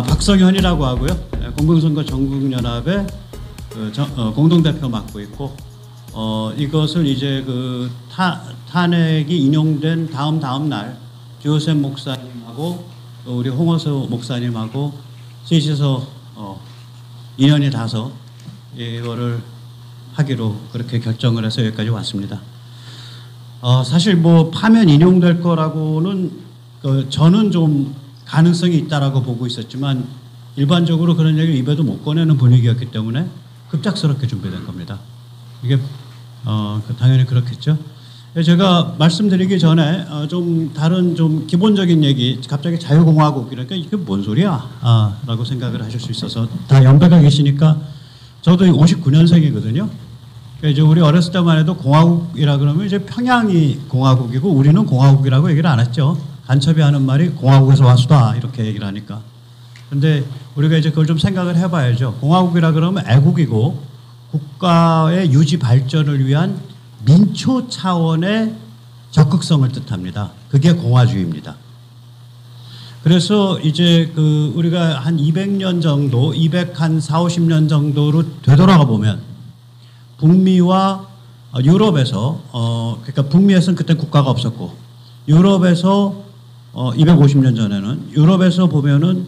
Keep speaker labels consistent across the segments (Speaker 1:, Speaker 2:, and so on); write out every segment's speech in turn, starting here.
Speaker 1: 박성현이라고 하고요. 공공선거 전국연합의 공동대표 맡고 있고, 이것을 이제 그 탄핵이 인용된 다음 날 조셉 목사님하고 우리 홍어서 목사님하고 셋이서 인연이 닿아서 이거를 하기로 그렇게 결정을 해서 여기까지 왔습니다. 사실 뭐 파면 인용될 거라고는 저는 좀 가능성이 있다라고 보고 있었지만 일반적으로 그런 얘기를 입에도 못 꺼내는 분위기였기 때문에 급작스럽게 준비된 겁니다. 이게 당연히 그렇겠죠. 제가 말씀드리기 전에 좀 다른 좀 기본적인 얘기, 갑자기 자유공화국 이러니까 이게 뭔 소리야? 라고 생각을 하실 수 있어서 다 연배가 계시니까 저도 59년생이거든요. 이제 우리 어렸을 때만 해도 공화국이라 그러면 이제 평양이 공화국이고 우리는 공화국이라고 얘기를 안 했죠. 간첩이 하는 말이 공화국에서 왔수다 이렇게 얘기를 하니까. 근데 우리가 이제 그걸 좀 생각을 해봐야죠. 공화국이라 그러면 애국이고 국가의 유지 발전을 위한 민초 차원의 적극성을 뜻합니다. 그게 공화주의입니다. 그래서 이제 그 우리가 한 200년 정도, 240-50년 정도로 되돌아가 보면 북미와 유럽에서 그러니까 북미에서는 그때 국가가 없었고 유럽에서 250년 전에는 유럽에서 보면은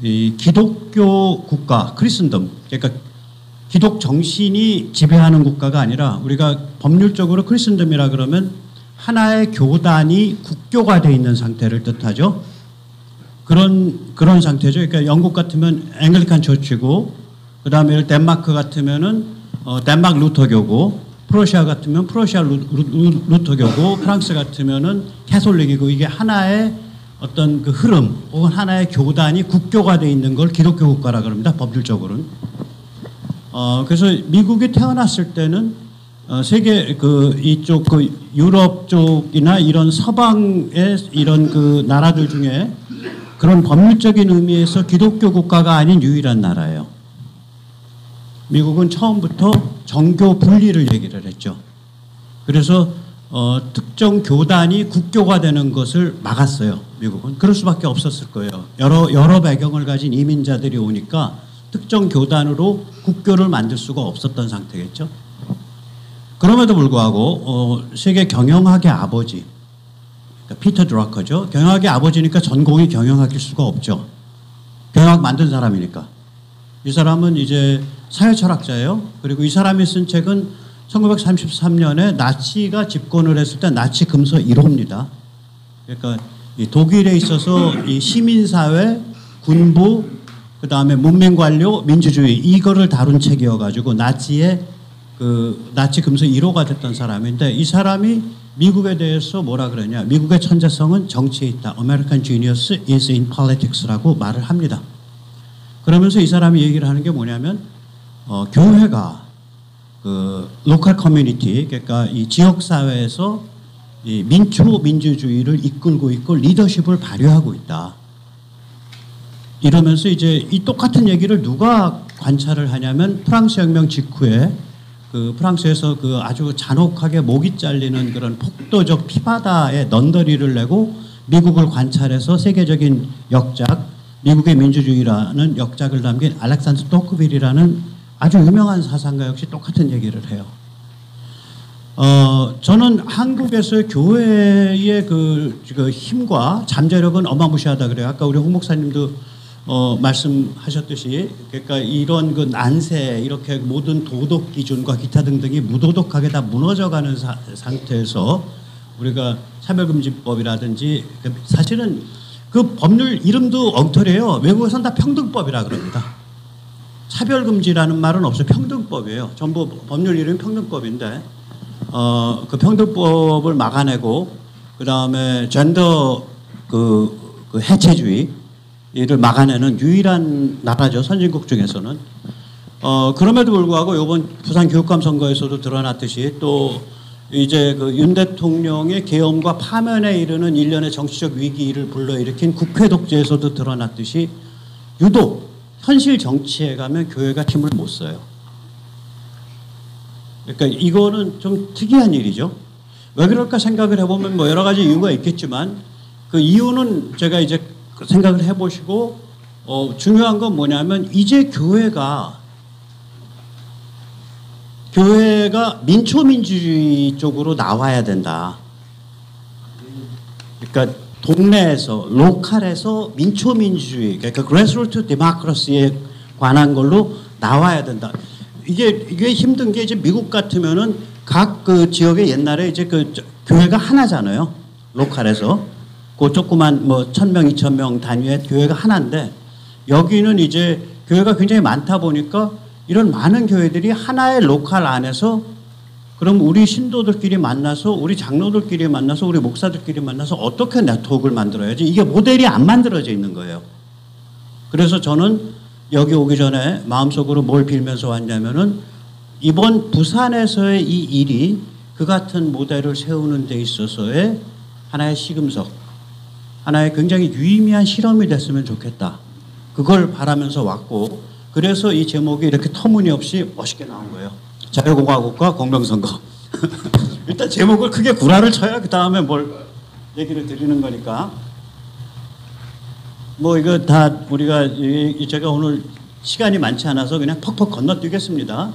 Speaker 1: 이 기독교 국가 크리스천덤 그러니까 기독 정신이 지배하는 국가가 아니라 우리가 법률적으로 크리스천덤이라 그러면 하나의 교단이 국교가 되어 있는 상태를 뜻하죠. 그런 상태죠. 그러니까 영국 같으면 앵글리칸 처치고 그다음에 덴마크 같으면은 덴마크 루터교고 프로시아 같으면 프로시아 루터교고 프랑스 같으면은 캐톨릭이고 이게 하나의 어떤 그 흐름 혹은 하나의 교단이 국교가 되어 있는 걸 기독교 국가라 그럽니다. 법률적으로는. 그래서 미국이 태어났을 때는 세계 그 이쪽 그 유럽 쪽이나 이런 서방의 이런 그 나라들 중에 그런 법률적인 의미에서 기독교 국가가 아닌 유일한 나라예요. 미국은 처음부터 정교 분리를 얘기를 했죠. 그래서 특정 교단이 국교가 되는 것을 막았어요. 미국은. 그럴 수밖에 없었을 거예요. 여러 배경을 가진 이민자들이 오니까 특정 교단으로 국교를 만들 수가 없었던 상태겠죠. 그럼에도 불구하고 세계 경영학의 아버지 그러니까 피터 드러커죠. 경영학의 아버지니까 전공이 경영학일 수가 없죠. 경영학 만든 사람이니까. 이 사람은 이제 사회철학자예요. 그리고 이 사람이 쓴 책은 1933년에 나치가 집권을 했을 때 나치 금서 1호입니다. 그러니까 이 독일에 있어서 이 시민사회, 군부, 그 다음에 문민관료, 민주주의 이거를 다룬 책이어가지고 나치의 그 나치 금서 1호가 됐던 사람인데 이 사람이 미국에 대해서 뭐라 그러냐. 미국의 천재성은 정치에 있다. American genius is in politics라고 말을 합니다. 그러면서 이 사람이 얘기를 하는 게 뭐냐면 교회가 그 로컬 커뮤니티 그러니까 이 지역 사회에서 이 민주주의를 이끌고 있고 리더십을 발휘하고 있다. 이러면서 이제 이 똑같은 얘기를 누가 관찰을 하냐면 프랑스 혁명 직후에 그 프랑스에서 그 아주 잔혹하게 목이 잘리는 그런 폭도적 피바다에 넌더리를 내고 미국을 관찰해서 세계적인 역작, 미국의 민주주의라는 역작을 남긴 알렉산더 토크빌이라는 아주 유명한 사상가 역시 똑같은 얘기를 해요. 저는 한국에서의 교회의 그 힘과 잠재력은 어마무시하다 그래요. 아까 우리 홍 목사님도 말씀하셨듯이 그러니까 이런 그 난세 이렇게 모든 도덕 기준과 기타 등등이 무도덕하게 다 무너져가는 상태에서 우리가 차별금지법이라든지 사실은 그 법률 이름도 엉터리예요. 외국에서는 다 평등법이라 그럽니다. 차별금지라는 말은 없어요. 평등법이에요. 전부 법률 이름이 평등법인데 그 평등법을 막아내고 그 다음에 젠더 그 해체주의를 막아내는 유일한 나라죠. 선진국 중에서는. 그럼에도 불구하고 이번 부산 교육감 선거에서도 드러났듯이 또 이제 그 윤 대통령의 계엄과 파면에 이르는 일련의 정치적 위기를 불러일으킨 국회 독재에서도 드러났듯이 유독 현실 정치에 가면 교회가 힘을 못 써요. 그러니까 이거는 좀 특이한 일이죠. 왜 그럴까 생각을 해보면 뭐 여러 가지 이유가 있겠지만 그 이유는 제가 이제 생각을 해보시고 중요한 건 뭐냐면 이제 교회가 민초민주주의 쪽으로 나와야 된다. 그러니까 동네에서 로컬에서 민초민주주의 그러니까 그래스루트 데모크라시에 관한 걸로 나와야 된다. 이게 힘든 게 이제 미국 같으면은 각 그 지역에 옛날에 이제 그 교회가 하나잖아요. 로컬에서 그 조그만 뭐 1,000명, 2,000명 단위의 교회가 하나인데 여기는 이제 교회가 굉장히 많다 보니까 이런 많은 교회들이 하나의 로컬 안에서 그럼 우리 신도들끼리 만나서 우리 장로들끼리 만나서 우리 목사들끼리 만나서 어떻게 네트워크를 만들어야지 이게 모델이 안 만들어져 있는 거예요. 그래서 저는 여기 오기 전에 마음속으로 뭘 빌면서 왔냐면은 이번 부산에서의 이 일이 그 같은 모델을 세우는 데 있어서의 하나의 시금석, 하나의 굉장히 유의미한 실험이 됐으면 좋겠다. 그걸 바라면서 왔고 그래서 이 제목이 이렇게 터무니없이 멋있게 나온 거예요. 자유공화국과 공정선거. 일단 제목을 크게 구라를 쳐야 그 다음에 뭘 얘기를 드리는 거니까. 뭐 이거 다 우리가 제가 오늘 시간이 많지 않아서 그냥 퍽퍽 건너뛰겠습니다.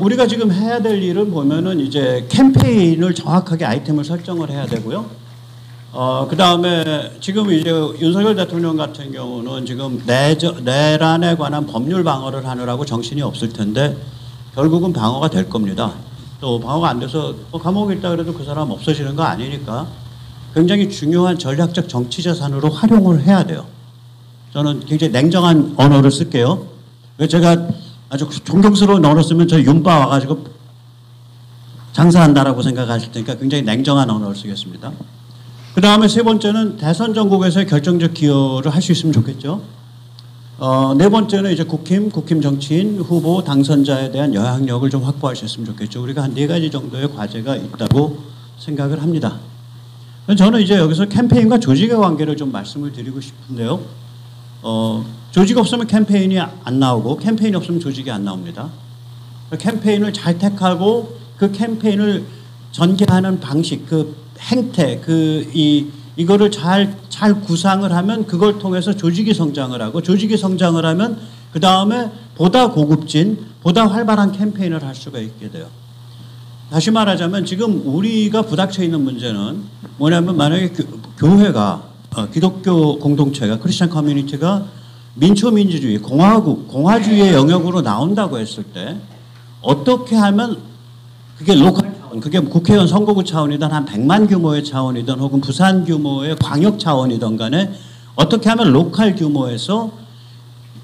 Speaker 1: 우리가 지금 해야 될 일은 보면은 이제 캠페인을 정확하게 아이템을 설정을 해야 되고요. 그 다음에 지금 이제 윤석열 대통령 같은 경우는 지금 내란에 관한 법률 방어를 하느라고 정신이 없을 텐데 결국은 방어가 될 겁니다. 또 방어가 안 돼서 감옥에 있다 그래도 그 사람 없어지는 거 아니니까 굉장히 중요한 전략적 정치 자산으로 활용을 해야 돼요. 저는 굉장히 냉정한 언어를 쓸게요. 제가 아주 존경스러운 언어 쓰면 저 윤빠 와가지고 장사한다라고 생각하실 테니까 굉장히 냉정한 언어를 쓰겠습니다. 그 다음에 세 번째는 대선 전국에서의 결정적 기여를 할 수 있으면 좋겠죠. 네 번째는 이제 국힘 정치인 후보 당선자에 대한 영향력을 좀 확보할 수 있으면 좋겠죠. 우리가 한 4가지 정도의 과제가 있다고 생각을 합니다. 저는 이제 여기서 캠페인과 조직의 관계를 좀 말씀을 드리고 싶은데요. 조직 없으면 캠페인이 안 나오고 캠페인이 없으면 조직이 안 나옵니다. 캠페인을 잘 택하고 그 캠페인을 전개하는 방식, 그 행태, 이거를 잘 구상을 하면 그걸 통해서 조직이 성장을 하고 조직이 성장을 하면 그 다음에 보다 고급진, 보다 활발한 캠페인을 할 수가 있게 돼요. 다시 말하자면 지금 우리가 부닥쳐 있는 문제는 뭐냐면 만약에 교회가 기독교 공동체가 크리스천 커뮤니티가 민초민주주의, 공화주의의 영역으로 나온다고 했을 때 어떻게 하면 그게 로컬 차원, 그게 국회의원 선거구 차원이든 한 100만 규모의 차원이든 혹은 부산 규모의 광역 차원이든 간에 어떻게 하면 로컬 규모에서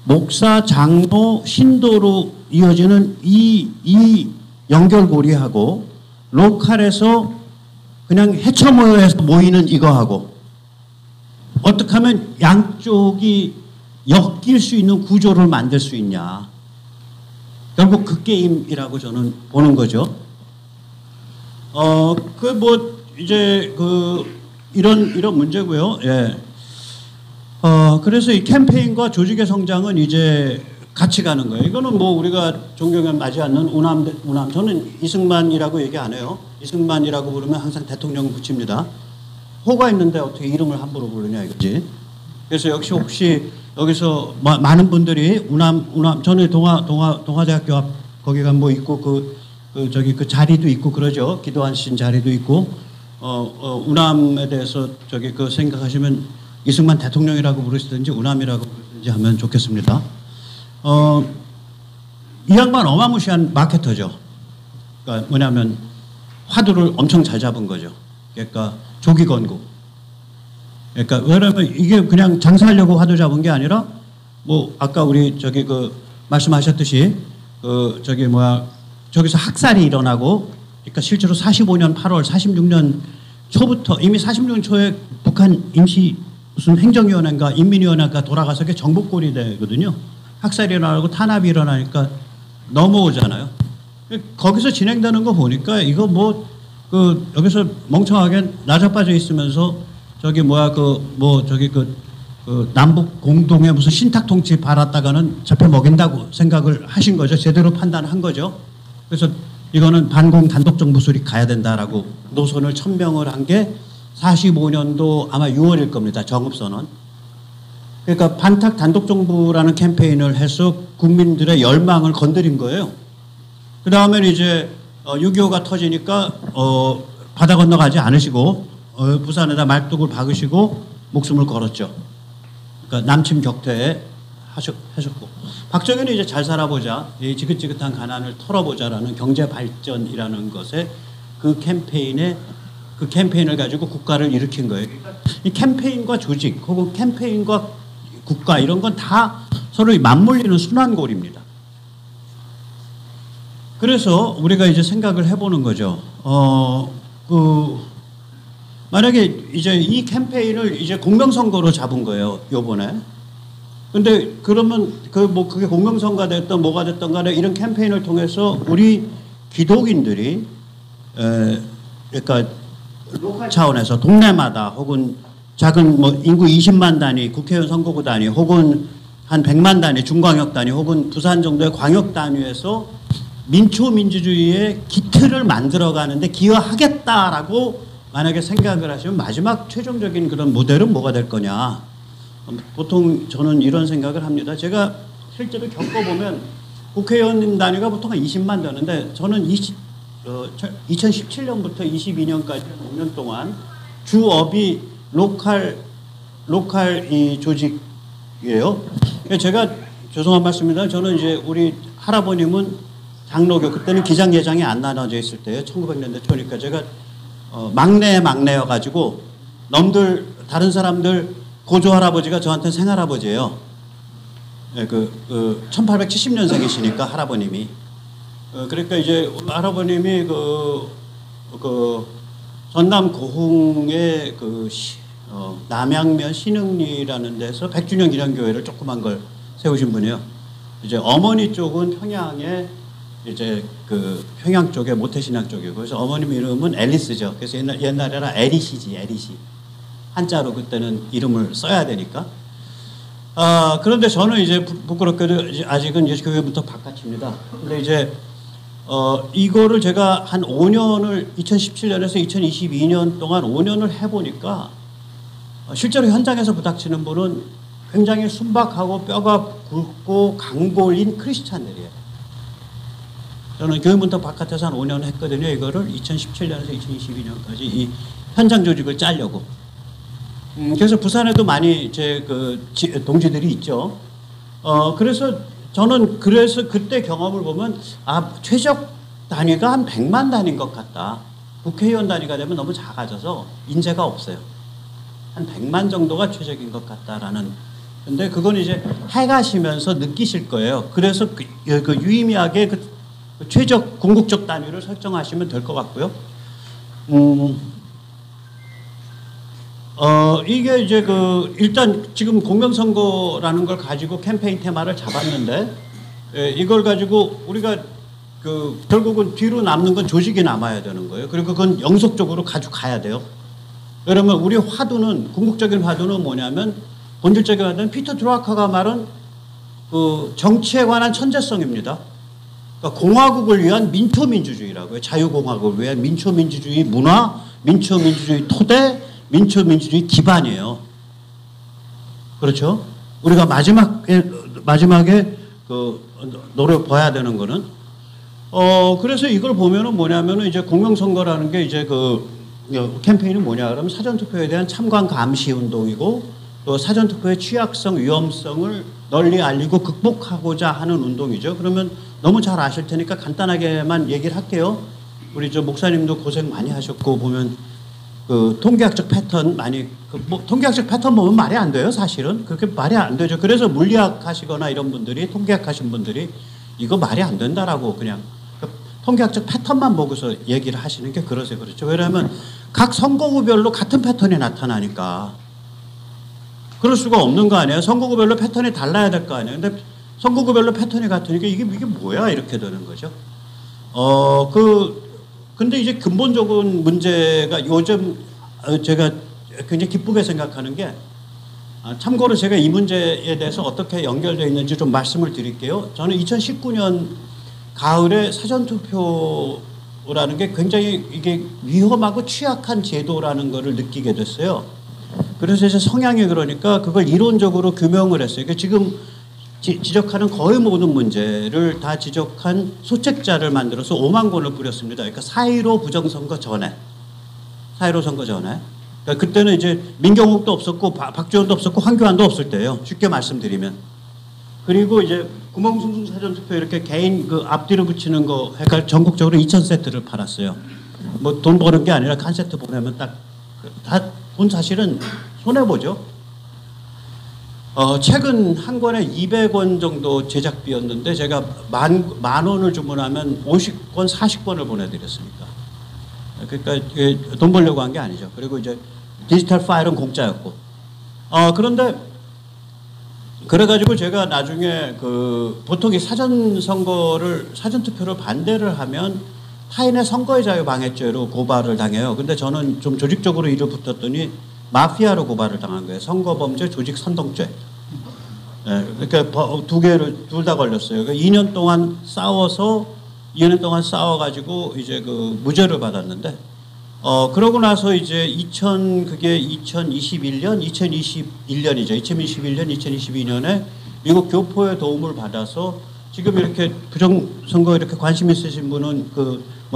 Speaker 1: 목사, 장로, 신도로 이어지는 이 연결고리하고 로컬에서 그냥 해쳐 모여서 모이는 이거하고 어떻게 하면 양쪽이 엮일 수 있는 구조를 만들 수 있냐. 결국 그 게임이라고 저는 보는 거죠. 이런 문제고요. 예. 그래서 이 캠페인과 조직의 성장은 이제 같이 가는 거예요. 이거는 뭐 우리가 존경에 맞지 않는 우남. 저는 이승만이라고 얘기 안 해요. 이승만이라고 부르면 항상 대통령 붙입니다. 호가 있는데 어떻게 이름을 함부로 부르냐 이거지. 그래서 역시 혹시 여기서 많은 분들이 우남 전에 동아대학교 앞 거기가 뭐 있고 그 자리도 있고 그러죠. 기도하신 자리도 있고 우남에 대해서 생각하시면 이승만 대통령이라고 부르시든지 우남이라고 부르시든지 하면 좋겠습니다. 이 양반 어마무시한 마케터죠. 그러니까 뭐냐면 화두를 엄청 잘 잡은 거죠. 그러니까 조기 건국. 그러니까 왜냐면 이게 그냥 장사하려고 화두 잡은 게 아니라 뭐 아까 우리 말씀하셨듯이 저기서 학살이 일어나고 그러니까 실제로 45년 8월 46년 초부터 이미 46년 초에 북한 임시 무슨 행정위원회인가 인민위원회가 돌아가서 그게 정복골이 되거든요. 학살이 일어나고 탄압이 일어나니까 넘어오잖아요. 거기서 진행되는 거 보니까 이거 여기서 멍청하게 나자빠져 있으면서 남북 공동의 무슨 신탁 통치 바랐다가는 잡혀 먹인다고 생각을 하신 거죠. 제대로 판단한 거죠. 그래서 이거는 반공 단독 정부술이 가야 된다라고 노선을 천명을 한 게 45년도 아마 6월일 겁니다. 정읍선언. 그러니까 반탁 단독 정부라는 캠페인을 해서 국민들의 열망을 건드린 거예요. 그 다음에 이제 6.25가 터지니까 바다 건너가지 않으시고 부산에다 말뚝을 박으시고 목숨을 걸었죠. 그러니까 남침 격퇴 하셨고, 박정희는 이제 잘 살아보자, 이 지긋지긋한 가난을 털어보자라는 경제 발전이라는 것에 그 캠페인을 가지고 국가를 일으킨 거예요. 이 캠페인과 조직 혹은 캠페인과 국가 이런 건 다 서로 맞물리는 순환골입니다. 그래서 우리가 이제 생각을 해보는 거죠. 만약에 이제 이 캠페인을 이제 공명선거로 잡은 거예요, 요번에. 근데 그러면 그게 공명선거가 됐던 뭐가 됐던 간에 이런 캠페인을 통해서 우리 기독인들이 그러니까 로컬 차원에서 동네마다 혹은 작은 뭐 인구 20만 단위 국회의원 선거구 단위 혹은 한 100만 단위 중광역 단위 혹은 부산 정도의 광역 단위에서 민초민주주의의 기틀을 만들어가는데 기여하겠다라고 만약에 생각을 하시면 마지막 최종적인 그런 모델은 뭐가 될 거냐. 보통 저는 이런 생각을 합니다. 제가 실제로 겪어보면 국회의원 단위가 보통 한 20만 되는데 저는 2017년부터 22년까지 5년 동안 주업이 로컬 이 조직이에요. 제가 죄송한 말씀입니다. 저는 이제 우리 할아버님은 장로교, 그때는 기장예장이 안 나눠져 있을 때예요. 1900년대 초니까 제가 막내여가지고 다른 사람들 고조 할아버지가 저한테는 생할아버지예요. 네, 1870년생이시니까 할아버님이. 그러니까 이제 할아버님이 전남 고흥의 남양면 신흥리라는 데서 100주년 기념교회를 조그만 걸 세우신 분이에요. 이제 어머니 쪽은 평양에 이제 평양 쪽에 모태신앙 쪽이고, 그래서 어머님 이름은 앨리스죠. 그래서 옛날에는 에리시지, 에리시. 한자로 그때는 이름을 써야 되니까. 그런데 저는 이제 부끄럽게도 아직은 이제 교회부터 바깥입니다. 근데 이제 이거를 제가 한 5년을 2017년에서 2022년 동안 5년을 해보니까 실제로 현장에서 부닥치는 분은 굉장히 순박하고 뼈가 굵고 강골인 크리스찬들이에요. 저는 교회문턱 바깥에서 한 5년 했거든요. 이거를 2017년에서 2022년까지 이 현장 조직을 짜려고. 그래서 부산에도 많이 동지들이 있죠. 그래서 저는 그때 경험을 보면 최적 단위가 한 100만 단위인 것 같다. 국회의원 단위가 되면 너무 작아져서 인재가 없어요. 한 100만 정도가 최적인 것 같다라는. 근데 그건 이제 해가시면서 느끼실 거예요. 그래서 유의미하게 최적 궁극적 단위를 설정하시면 될 것 같고요. 이게 이제 일단 지금 공명선거라는 걸 가지고 캠페인 테마를 잡았는데, 이걸 가지고 우리가 결국은 뒤로 남는 건 조직이 남아야 되는 거예요. 그리고 그건 영속적으로 가져가야 돼요. 그러면 우리 화두는, 궁극적인 화두는 뭐냐면, 본질적인 화두는 피터 드루커가 말한 정치에 관한 천재성입니다. 그러니까 공화국을 위한 민초민주주의라고요. 자유공화국을 위한 민초민주주의 문화, 민초민주주의 토대, 민초민주주의 기반이에요. 그렇죠? 우리가 마지막에 노려봐야 되는 거는 그래서 이걸 보면은 뭐냐면은 이제 공명선거라는 게 이제 캠페인은 뭐냐 그러면 사전투표에 대한 참관 감시 운동이고, 또 사전투표의 취약성, 위험성을 널리 알리고 극복하고자 하는 운동이죠. 그러면 너무 잘 아실 테니까 간단하게만 얘기를 할게요. 우리 목사님도 고생 많이 하셨고, 보면 통계학적 패턴 통계학적 패턴 보면 말이 안 돼요, 사실은. 그렇게 말이 안 되죠. 그래서 물리학 하시거나 이런 분들이, 통계학 하신 분들이 이거 말이 안 된다라고 그냥 통계학적 패턴만 보고서 얘기를 하시는 게 그러세요. 그렇죠. 왜냐하면 각 선거구별로 같은 패턴이 나타나니까. 그럴 수가 없는 거 아니에요. 선거구별로 패턴이 달라야 될 거 아니에요. 근데 선거구별로 패턴이 같으니까 이게 뭐야? 이렇게 되는 거죠. 근데 이제 근본적인 문제가 요즘 제가 굉장히 기쁘게 생각하는 게, 참고로 제가 이 문제에 대해서 어떻게 연결되어 있는지 좀 말씀을 드릴게요. 저는 2019년 가을에 사전투표라는 게 굉장히 이게 위험하고 취약한 제도라는 것을 느끼게 됐어요. 그래서 이제 성향이 그러니까 그걸 이론적으로 규명을 했어요. 그러니까 지금 지적하는 거의 모든 문제를 다 지적한 소책자를 만들어서 5만 권을 뿌렸습니다. 그러니까 4.15 부정선거 전에. 4.15 선거 전에. 그러니까 그때는 이제 민경욱도 없었고 박지원도 없었고 황교안도 없을 때예요. 쉽게 말씀드리면. 그리고 이제 구멍숭숭 사전투표 이렇게 개인 그 앞뒤로 붙이는 거 그러니까 전국적으로 2,000세트를 팔았어요. 뭐 돈 버는 게 아니라 칸세트 보내면 딱 다 돈 사실은 손해보죠. 책은 한 권에 200원 정도 제작비였는데 제가 만 원을 주문하면 50권, 40권을 보내드렸으니까. 그러니까 돈 벌려고 한 게 아니죠. 그리고 이제 디지털 파일은 공짜였고. 그런데 그래가지고 제가 나중에 보통 이 사전투표를 반대를 하면 타인의 선거의 자유 방해죄로 고발을 당해요. 근데 저는 좀 조직적으로 일을 붙었더니 마피아로 고발을 당한 거예요. 선거범죄, 조직 선동죄. 네, 그러니까 둘 다 걸렸어요. 그러니까 2년 동안 싸워가지고 이제 무죄를 받았는데, 그러고 나서 이제 2021년이죠. 2022년에 미국 교포의 도움을 받아서 지금 이렇게 부정선거 이렇게 관심 있으신 분은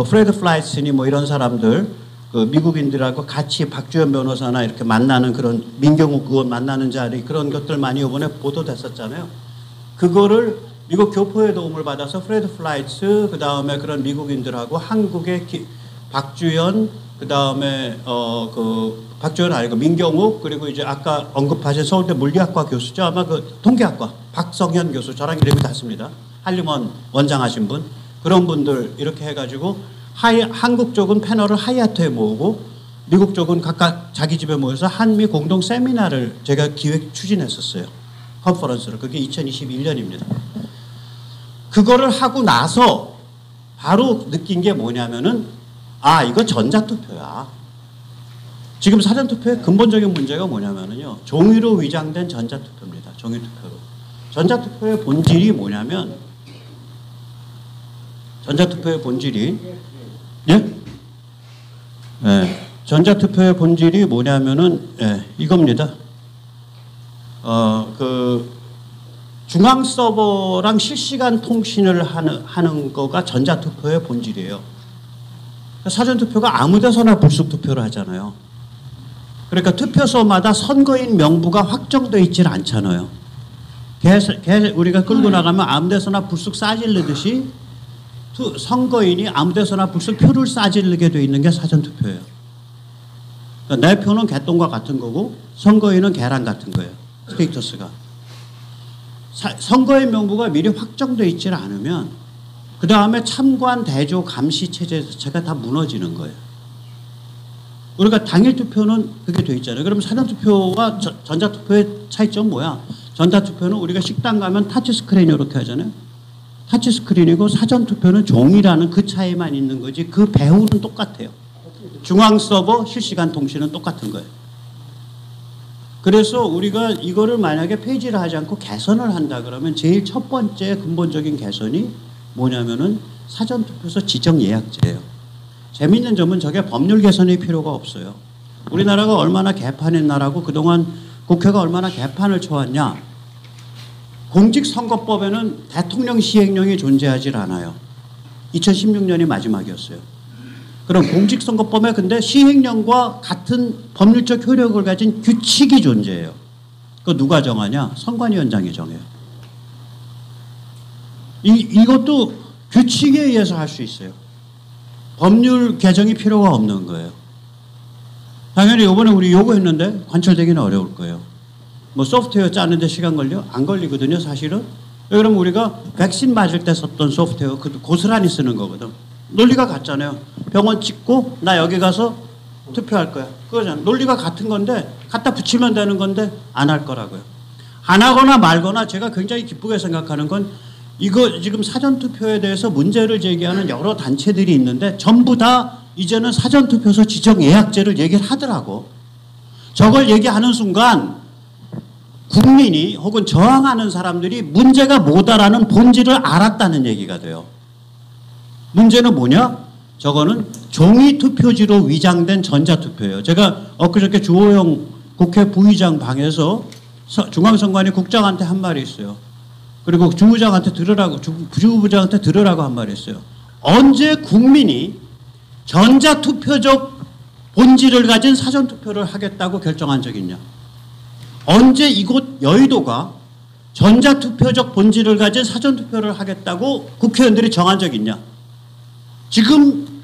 Speaker 1: 프레드 플라이슨이 이런 사람들, 미국인들하고 같이 박주현 변호사나 이렇게 만나는 그런 민경욱 의원 만나는 자리 그런 것들 많이 이번에 보도됐었잖아요. 그거를 미국 교포의 도움을 받아서 프레드 플라이츠 그 다음에 그런 미국인들하고 한국의 박주현 그 다음에 박주현 아니고 민경욱 그리고 이제 아까 언급하신 서울대 물리학과 교수죠. 아마 통계학과 박성현 교수 저랑 이름이 같습니다. 한림원 원장하신 분 그런 분들 이렇게 해가지고 한국 쪽은 패널을 하이아트에 모으고 미국 쪽은 각각 자기 집에 모여서 한미 공동 세미나를 제가 추진했었어요. 컨퍼런스를. 그게 2021년입니다. 그거를 하고 나서 바로 느낀 게 뭐냐면은 이거 전자투표야. 지금 사전투표의 근본적인 문제가 뭐냐면은요. 종이로 위장된 전자투표입니다. 종이투표로. 전자투표의 본질이 뭐냐면 전자투표의 본질이 뭐냐면은 이겁니다. 중앙 서버랑 실시간 통신을 하는 거가 전자투표의 본질이에요. 사전투표가 아무 데서나 불쑥투표를 하잖아요. 그러니까 투표소마다 선거인 명부가 확정되어 있지는 않잖아요. 우리가 끌고 나가면 아무 데서나 불쑥 싸질르듯이 선거인이 아무 데서나 불쑥 표를 싸질르게 되어 있는 게 사전투표예요. 그러니까 내 표는 개똥과 같은 거고 선거인은 개랑 같은 거예요. 스테이터스가. 선거인 명부가 미리 확정되어 있지 않으면 그 다음에 참관, 대조, 감시 체제 자체가 다 무너지는 거예요. 우리가 당일 투표는 그게 돼 있잖아요. 그럼 사전투표와 전자투표의 차이점 뭐야? 전자투표는 우리가 식당 가면 타치스크린 이렇게 하잖아요. 타치스크린이고 사전투표는 종이라는 그 차이만 있는 거지 그 배후는 똑같아요. 중앙서버 실시간 통신은 똑같은 거예요. 그래서 우리가 이거를 만약에 폐지를 하지 않고 개선을 한다 그러면 제일 첫 번째 근본적인 개선이 뭐냐면은 사전투표소 지정예약제예요. 재밌는 점은 저게 법률 개선이 필요가 없어요. 우리나라가 얼마나 개판인 나라고 그동안 국회가 얼마나 개판을 쳐왔냐. 공직선거법에는 대통령 시행령이 존재하지 않아요. 2016년이 마지막이었어요. 그럼 공직선거법에 근데 시행령과 같은 법률적 효력을 가진 규칙이 존재해요. 그거 누가 정하냐? 선관위원장이 정해요. 이것도 규칙에 의해서 할 수 있어요. 법률 개정이 필요가 없는 거예요. 당연히 이번에 우리 요구했는데 관철되기는 어려울 거예요. 소프트웨어 짜는데 시간 걸려? 안 걸리거든요, 사실은. 그럼 우리가 백신 맞을 때 썼던 소프트웨어 고스란히 쓰는 거거든. 논리가 같잖아요. 병원 찍고 나 여기 가서 투표할 거야. 그거잖아. 논리가 같은 건데 갖다 붙이면 되는 건데 안 할 거라고요. 안 하거나 말거나 제가 굉장히 기쁘게 생각하는 건 이거 지금 사전투표에 대해서 문제를 제기하는 여러 단체들이 있는데 전부 다 이제는 사전투표소 지정예약제를 얘기를 하더라고. 저걸 얘기하는 순간 국민이 혹은 저항하는 사람들이 문제가 뭐다라는 본질을 알았다는 얘기가 돼요. 문제는 뭐냐? 저거는 종이 투표지로 위장된 전자투표예요. 제가 엊그저께 주호영 국회 부의장 방에서 중앙선관위 국장한테 한 말이 있어요. 그리고 주부장한테 들으라고 한 말이 있어요. 언제 국민이 전자투표적 본질을 가진 사전투표를 하겠다고 결정한 적이 있냐. 언제 이곳 여의도가 전자투표적 본질을 가진 사전투표를 하겠다고 국회의원들이 정한 적이 있냐. 지금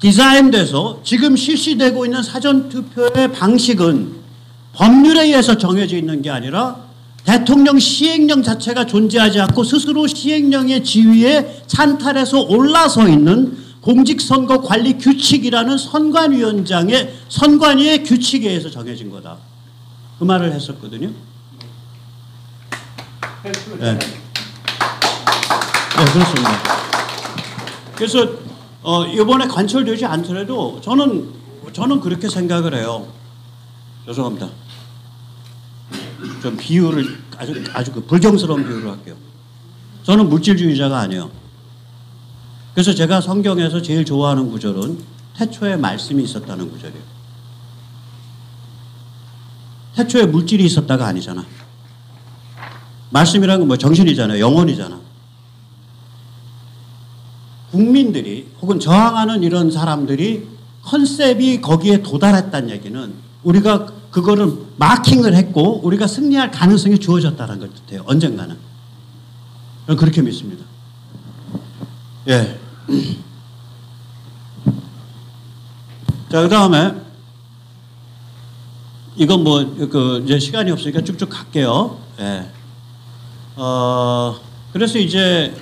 Speaker 1: 디자인돼서 지금 실시되고 있는 사전투표의 방식은 법률에 의해서 정해져 있는 게 아니라 대통령 시행령 자체가 존재하지 않고 스스로 시행령의 지위에 찬탈해서 올라서 있는 공직선거관리 규칙이라는 선관위의 규칙에 의해서 정해진 거다. 그 말을 했었거든요. 네. 네, 그렇습니다. 그래서 이번에 관철되지 않더라도 저는 그렇게 생각을 해요. 죄송합니다. 좀 비유를 아주 불경스러운 비유를 할게요. 저는 물질주의자가 아니에요. 그래서 제가 성경에서 제일 좋아하는 구절은 태초에 말씀이 있었다는 구절이에요. 태초에 물질이 있었다가 아니잖아. 말씀이라는 건 뭐 정신이잖아요. 영혼이잖아. 국민들이 혹은 저항하는 이런 사람들이 컨셉이 거기에 도달했다는 얘기는 우리가 그거를 마킹을 했고 우리가 승리할 가능성이 주어졌다는 걸 뜻해요. 언젠가는. 저는 그렇게 믿습니다. 예. 자, 그 다음에 이건 이제 시간이 없으니까 쭉쭉 갈게요. 예. 그래서 이제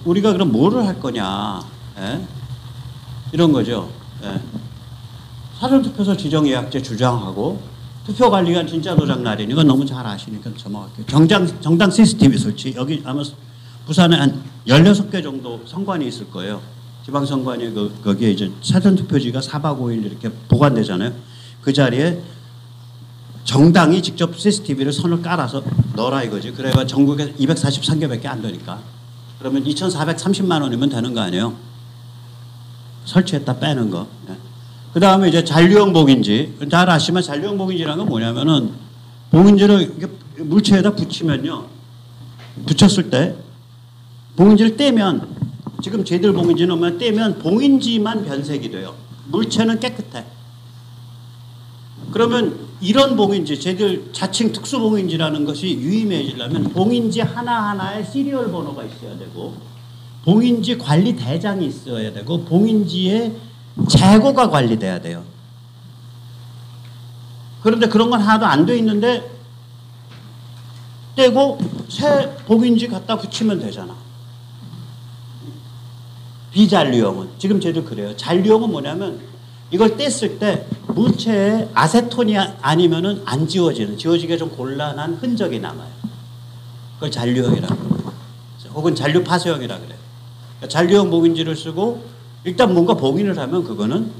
Speaker 1: 우리가 그럼 뭐를 할 거냐. 예? 이런 거죠. 예. 사전투표소 지정예약제 주장하고 투표관리관 진짜로 장날인 이건 너무 잘 아시니까 넘어갈게요. 정당 CCTV 설치. 여기 아마 부산에 한 16개 정도 선관위 있을 거예요. 지방선관위 거기에 이제 사전투표지가 4박 5일 이렇게 보관되잖아요. 그 자리에 정당이 직접 CCTV를 선을 깔아서 넣어라 이거지. 그래가 전국에 243개밖에 안 되니까. 그러면 2,430만 원이면 되는 거 아니에요? 설치했다 빼는 거. 네. 그 다음에 이제 잔류형 봉인지. 잘 아시면 잔류형 봉인지라는 건 뭐냐면은 봉인지를 이렇게 물체에다 붙이면요. 붙였을 때 봉인지를 떼면 지금 쟤들 봉인지는 떼면 봉인지만 변색이 돼요. 물체는 깨끗해. 그러면 이런 봉인지, 쟤들 자칭 특수봉인지라는 것이 유의미해지려면 봉인지 하나하나에 시리얼 번호가 있어야 되고 봉인지 관리 대장이 있어야 되고 봉인지의 재고가 관리돼야 돼요. 그런데 그런 건 하나도 안 돼 있는데 떼고 새 봉인지 갖다 붙이면 되잖아. 비잔류형은. 지금 쟤들 그래요. 잔류형은 뭐냐면 이걸 뗐을 때 물체에 아세톤이 아니면은 안 지워지기가 좀 곤란한 흔적이 남아요. 그걸 잔류형이라고 그래요. 혹은 잔류 파쇄형이라고 그래요. 그러니까 잔류형 봉인지를 쓰고 일단 뭔가 봉인을 하면 그거는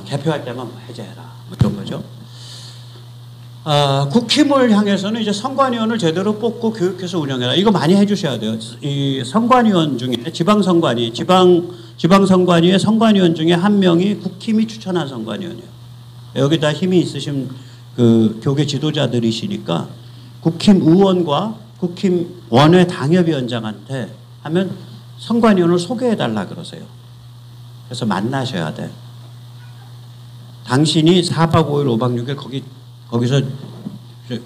Speaker 1: 개표할 때만 해제해라. 뭐 그런 거죠. 국힘을 향해서는 이제 선관위원을 제대로 뽑고 교육해서 운영해라. 이거 많이 해주셔야 돼요. 이 선관위원 중에 지방선관위의 선관위원 중에 한 명이 국힘이 추천한 선관위원이에요. 여기다 힘이 있으신 그 교계 지도자들이시니까 국힘 의원과 국힘 원외 당협위원장한테 하면 선관위원을 소개해달라 그러세요. 그래서 만나셔야 돼. 당신이 4박 5일 5박 6일 거기서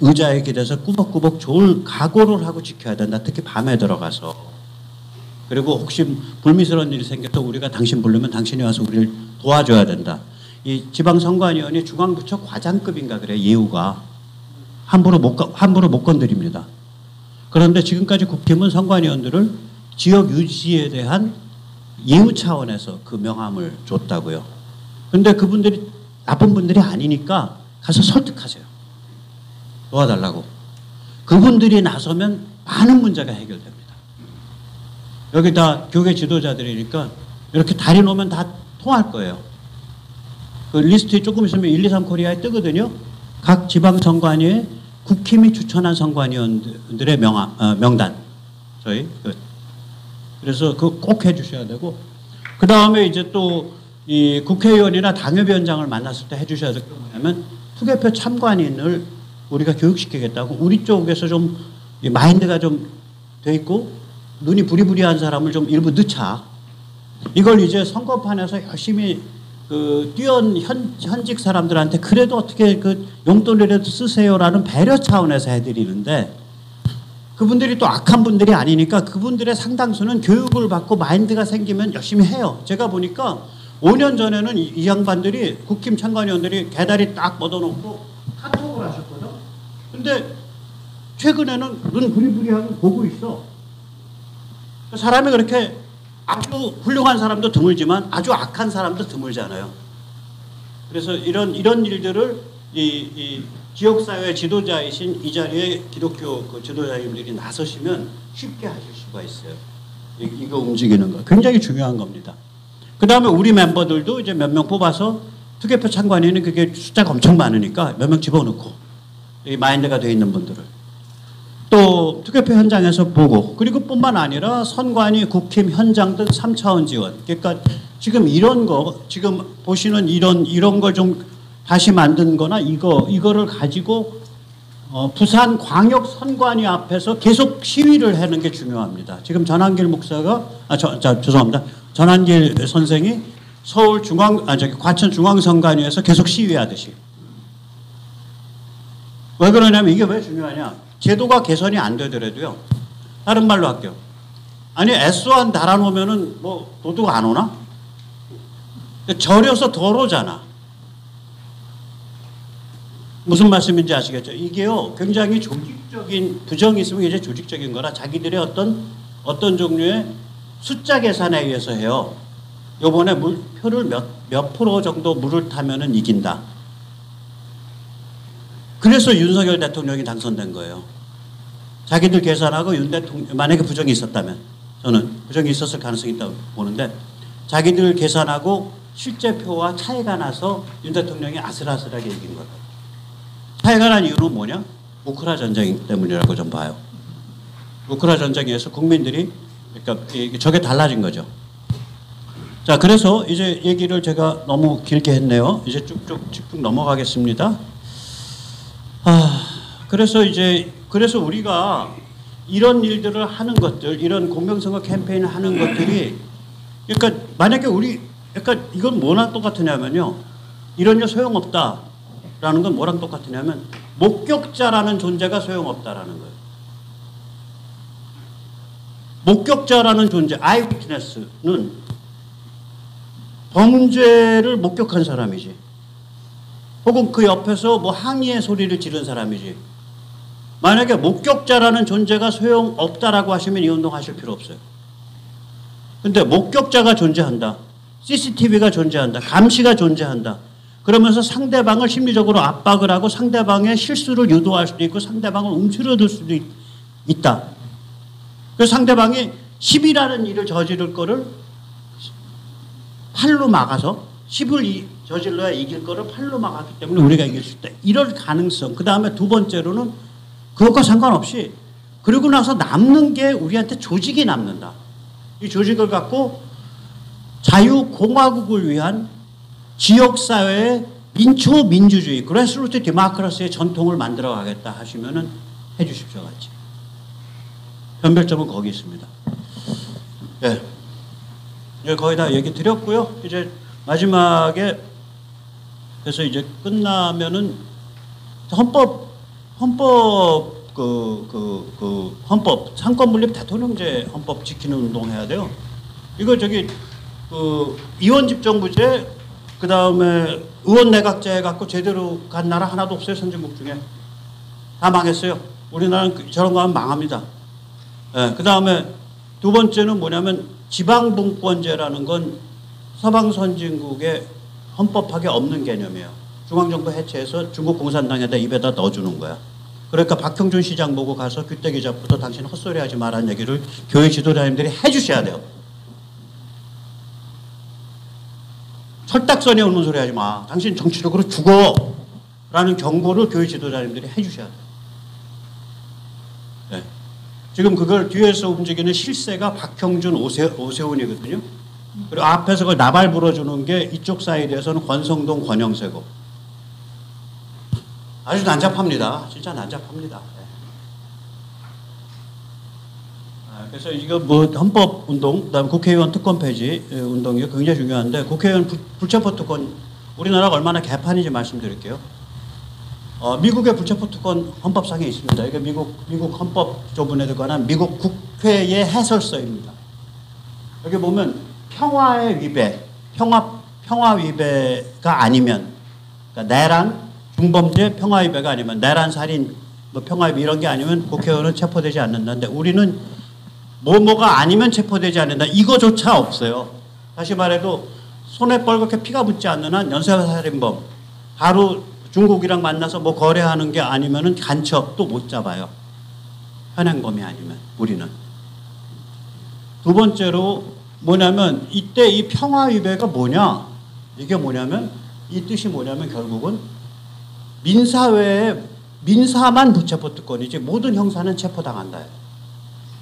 Speaker 1: 의자에 기대서 꾸벅꾸벅 좋을 각오를 하고 지켜야 된다. 특히 밤에 들어가서. 그리고 혹시 불미스러운 일이 생겨서 우리가 당신 부르면 당신이 와서 우리를 도와줘야 된다. 이 지방선관위원이 중앙부처 과장급인가 그래. 예우가. 함부로 못 건드립니다. 그런데 지금까지 국힘은 선관위원들을 지역 유지에 대한 예우 차원에서 그 명함을 줬다고요. 그런데 그분들이 나쁜 분들이 아니니까 가서 설득하세요. 도와달라고. 그분들이 나서면 많은 문제가 해결됩니다. 여기 다 교계 지도자들이니까 이렇게 다리 놓으면 다 통할 거예요. 그 리스트 조금 있으면 123 코리아에 뜨거든요. 각 지방선관위에 국힘이 추천한 선관위원들의 명단. 저희. 그래서 그거 꼭 해주셔야 되고. 그 다음에 이제 또 이 국회의원이나 당협위원장을 만났을 때 해주셔야 될 게 뭐냐면 투개표 참관인을 우리가 교육시키겠다고 우리 쪽에서 좀 마인드가 좀 돼 있고 눈이 부리부리한 사람을 좀 일부 넣자. 이걸 이제 선거판에서 열심히 뛰어온 현직 사람들한테 그래도 어떻게 용돈이라도 쓰세요라는 배려 차원에서 해드리는데 그분들이 또 악한 분들이 아니니까 그분들의 상당수는 교육을 받고 마인드가 생기면 열심히 해요. 제가 보니까 5년 전에는 이 양반들이 국힘 참관위원들이 개다리 딱 뻗어놓고 카톡을 하셨거든. 근데 최근에는 눈 부리부리하고 보고 있어. 사람이 그렇게 아주 훌륭한 사람도 드물지만 아주 악한 사람도 드물잖아요. 그래서 이런 일들을 이 지역사회 지도자이신 이 자리에 기독교 지도자님들이 나서시면 쉽게 하실 수가 있어요. 이거 움직이는 거 굉장히 중요한 겁니다. 그 다음에 우리 멤버들도 이제 몇 명 뽑아서 투개표 참관인은 그게 숫자가 엄청 많으니까 몇 명 집어넣고 이 마인드가 돼 있는 분들을 또 투개표 현장에서 보고 그리고 뿐만 아니라 선관위, 국힘, 현장 등 3차원 지원. 그러니까 지금 이런 거 지금 보시는 이런 걸 좀 다시 만든 거나 이거를 가지고 부산 광역 선관위 앞에서 계속 시위를 하는 게 중요합니다. 지금 전한길 목사가 죄송합니다. 전한길 선생이 서울 과천 중앙선관위에서 계속 시위하듯이. 왜 그러냐면 이게 왜 중요하냐. 제도가 개선이 안 되더라도요. 다른 말로 할게요. 아니 S1 달아놓으면은 뭐 도둑 안 오나? 절여서 덜 오잖아. 무슨 말씀인지 아시겠죠? 이게요 굉장히 조직적인 부정이 있으면 이제 조직적인 거라 자기들의 어떤 종류의 숫자 계산에 의해서 해요. 요번에 표를 몇 프로 정도 물을 타면은 이긴다. 그래서 윤석열 대통령이 당선된 거예요. 자기들 계산하고 윤 대통령 만약에 부정이 있었다면 저는 부정이 있었을 가능성이 있다고 보는데 자기들 계산하고 실제 표와 차이가 나서 윤 대통령이 아슬아슬하게 이긴 거예요. 차이가 난 이유는 뭐냐? 우크라 전쟁 때문이라고 좀 봐요. 우크라 전쟁에서 국민들이 그러니까 저게 달라진 거죠. 자, 그래서 이제 얘기를 제가 너무 길게 했네요. 이제 쭉쭉 넘어가겠습니다. 그래서 우리가 이런 일들을 하는 것들, 이런 공명선거 캠페인을 하는 것들이, 그러니까 만약에 그러니까 이건 뭐랑 똑같으냐면요. 이런 일 소용없다라는 건 뭐랑 똑같으냐면 목격자라는 존재가 소용없다라는 거예요. 목격자라는 존재, 아이위트네스는 범죄를 목격한 사람이지. 혹은 그 옆에서 뭐 항의의 소리를 지른 사람이지. 만약에 목격자라는 존재가 소용없다라고 하시면 이 운동 하실 필요 없어요. 근데 목격자가 존재한다. CCTV가 존재한다. 감시가 존재한다. 그러면서 상대방을 심리적으로 압박을 하고 상대방의 실수를 유도할 수도 있고 상대방을 움츠러들 수도 있다. 그래서 상대방이 10이라는 일을 저지를 거를 팔로 막아서 10을 저질러야 이길 거를 팔로 막았기 때문에 우리가 이길 수 있다. 이럴 가능성. 그 다음에 두 번째로는 그것과 상관없이 그러고 나서 남는 게 우리한테 조직이 남는다. 이 조직을 갖고 자유공화국을 위한 지역사회의 민초민주주의, 그래스루트 디모크라시의 전통을 만들어 가겠다 하시면은 해 주십시오. 같이. 변별점은 거기 있습니다. 네. 거의 다 얘기 드렸고요. 이제 마지막에 그래서 이제 끝나면은 헌법 상권 분립 대통령제 헌법 지키는 운동 해야 돼요. 이거 의원 집정부제 그 다음에 의원 내각제 갖고 제대로 간 나라 하나도 없어요. 선진국 중에 다 망했어요. 우리나라는 저런 거 하면 망합니다. 네, 그 다음에 두 번째는 뭐냐면 지방분권제라는 건 서방 선진국의 헌법학에 없는 개념이에요. 중앙정부 해체해서 중국 공산당에다 입에다 넣어주는 거야. 그러니까 박형준 시장 보고 가서 귀때기 잡고도 당신 헛소리 하지 말라는 얘기를 교회 지도자님들이 해주셔야 돼요. 철딱선에 오는 소리 하지 마. 당신 정치적으로 죽어. 라는 경고를 교회 지도자님들이 해주셔야 돼요. 네. 지금 그걸 뒤에서 움직이는 실세가 박형준, 오세훈이거든요. 그리고 앞에서 그걸 나발 불어주는 게 이쪽 사이드에서는 권성동, 권영세고. 아주 난잡합니다. 진짜 난잡합니다. 그래서 이거 뭐 헌법 운동, 그다음 국회의원 특권 폐지 운동이 굉장히 중요한데 국회의원 불체포 특권 우리나라가 얼마나 개판인지 말씀드릴게요. 미국의 불체포 특권 헌법상에 있습니다. 이게 미국 헌법 조문에 관한 미국 국회의 해설서입니다. 여기 보면 평화의 위배, 평화 위배가 아니면, 그러니까 내란, 중범죄, 평화 위배가 아니면, 내란, 살인, 뭐 평화 위배 이런 게 아니면 국회의원은 체포되지 않는다는데 우리는 뭐가 아니면 체포되지 않는다. 이거조차 없어요. 다시 말해도 손에 뻘겋게 피가 묻지 않는 한 연쇄살인범 바로 중국이랑 만나서 뭐 거래하는 게 아니면은 간첩도 못 잡아요. 현행범이 아니면 우리는. 두 번째로 뭐냐면 이때 이 평화 위배가 뭐냐? 이게 뭐냐면 이 뜻이 뭐냐면 결국은 민사외에 민사만 부체포 특권이지 모든 형사는 체포당한다.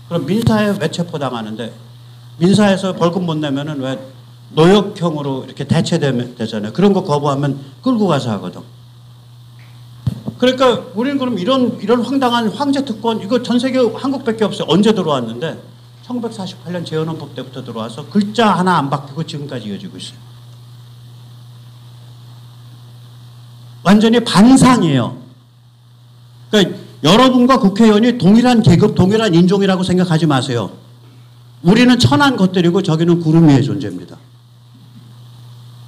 Speaker 1: 그럼 민사에 왜 체포당하는데 민사에서 벌금 못 내면은 왜 노역형으로 이렇게 대체되잖아요. 그런 거 거부하면 끌고 가서 하거든. 그러니까 우리는 그럼 이런 황당한 황제 특권 이거 전 세계 한국밖에 없어요. 언제 들어왔는데 1948년 재헌헌법 때부터 들어와서 글자 하나 안 바뀌고 지금까지 이어지고 있어요. 완전히 반상이에요. 그러니까 여러분과 국회의원이 동일한 계급, 동일한 인종이라고 생각하지 마세요. 우리는 천한 것들이고 저기는 구름 위의 존재입니다.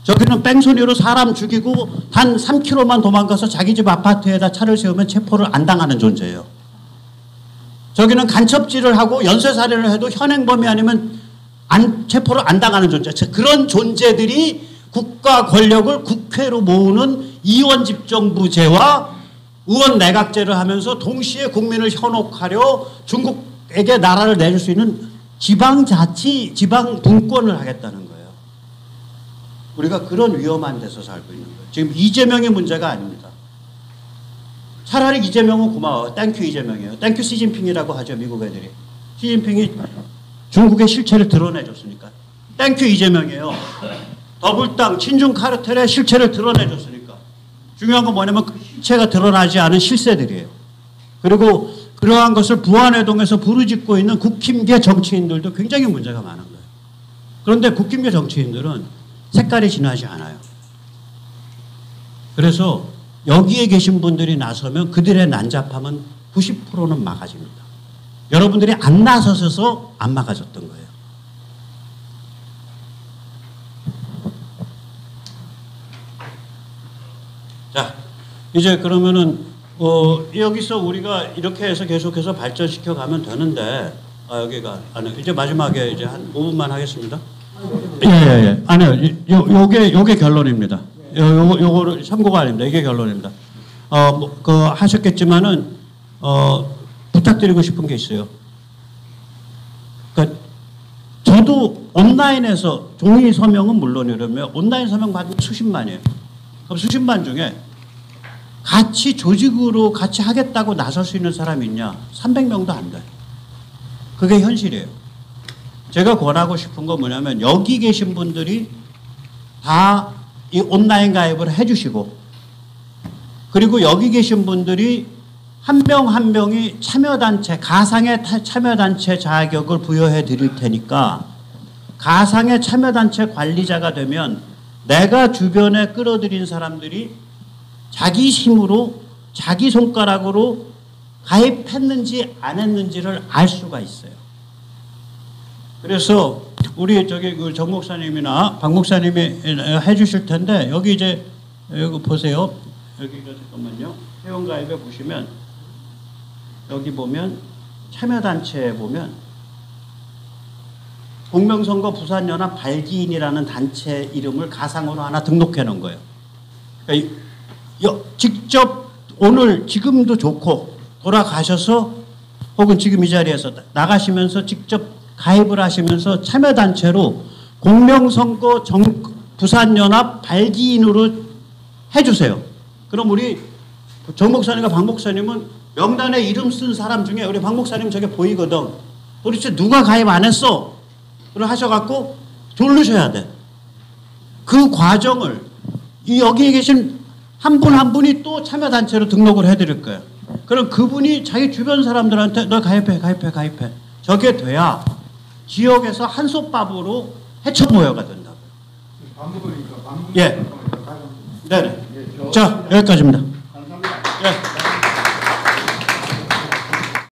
Speaker 1: 저기는 뺑소니로 사람 죽이고 단 3km만 도망가서 자기 집 아파트에다 차를 세우면 체포를 안 당하는 존재예요. 저기는 간첩질을 하고 연쇄살인을 해도 현행범이 아니면 체포를 안 당하는 존재. 그런 존재들이 국가 권력을 국회로 모으는 이원집정부제와 의원내각제를 하면서 동시에 국민을 현혹하려 중국에게 나라를 내줄 수 있는 지방자치, 지방분권을 하겠다는 거예요. 우리가 그런 위험한 데서 살고 있는 거예요. 지금 이재명의 문제가 아닙니다. 차라리 이재명은 고마워요. 땡큐 이재명이에요. 땡큐 시진핑이라고 하죠. 미국 애들이. 시진핑이 중국의 실체를 드러내줬으니까. 땡큐 이재명이에요. 더불당 친중 카르텔의 실체를 드러내줬으니까. 중요한 건 뭐냐면 그 실체가 드러나지 않은 실세들이에요. 그리고 그러한 것을 부안회동에서 부르짖고 있는 국힘계 정치인들도 굉장히 문제가 많은 거예요. 그런데 국힘계 정치인들은 색깔이 진하지 않아요. 그래서 여기에 계신 분들이 나서면 그들의 난잡함은 90%는 막아집니다. 여러분들이 안 나서셔서 안 막아졌던 거예요. 자, 이제 그러면은 여기서 우리가 이렇게 해서 계속해서 발전시켜 가면 되는데 여기가 이제 마지막에 이제 한 5분만 하겠습니다. 예. 아니요. 요게 결론입니다. 요거를 참고가 아닙니다. 이게 결론입니다. 하셨겠지만은, 부탁드리고 싶은 게 있어요. 그러니까 저도 온라인에서 종이 서명은 물론이라면 온라인 서명 받은 수십만이에요. 그럼 수십만 중에 같이 조직으로 같이 하겠다고 나설 수 있는 사람이 있냐? 300명도 안 돼. 그게 현실이에요. 제가 권하고 싶은 건 뭐냐면 여기 계신 분들이 다 이 온라인 가입을 해주시고 그리고 여기 계신 분들이 한 명 한 명이 참여단체, 가상의 참여단체 자격을 부여해 드릴 테니까 가상의 참여단체 관리자가 되면 내가 주변에 끌어들인 사람들이 자기 힘으로 자기 손가락으로 가입했는지 안 했는지를 알 수가 있어요. 그래서 우리 정 목사님이나 박 목사님이 해주실 텐데 여기 이제 여기 보세요. 여기가 잠깐만요. 회원가입에 보시면 여기 보면 참여단체에 보면 공명선거 부산연합 발기인이라는 단체 이름을 가상으로 하나 등록해 놓은 거예요. 그러니까 직접 오늘 지금도 좋고 돌아가셔서 혹은 지금 이 자리에서 나가시면서 직접 가입을 하시면서 참여단체로 공명선거 부산연합 발기인으로 해주세요. 그럼 우리 정 목사님과 박 목사님은 명단에 이름 쓴 사람 중에 우리 박 목사님 저게 보이거든. 도대체 누가 가입 안 했어? 그걸 하셔갖고 돌르셔야 돼. 그 과정을 여기에 계신 한 분 한 분이 또 참여단체로 등록을 해드릴 거예요. 그럼 그분이 자기 주변 사람들한테 너 가입해. 저게 돼야 지역에서 한솥밥으로 해쳐 모여가 된다고요. 예. 네네. 자, 여기까지입니다.
Speaker 2: 감사합니다.
Speaker 1: 예.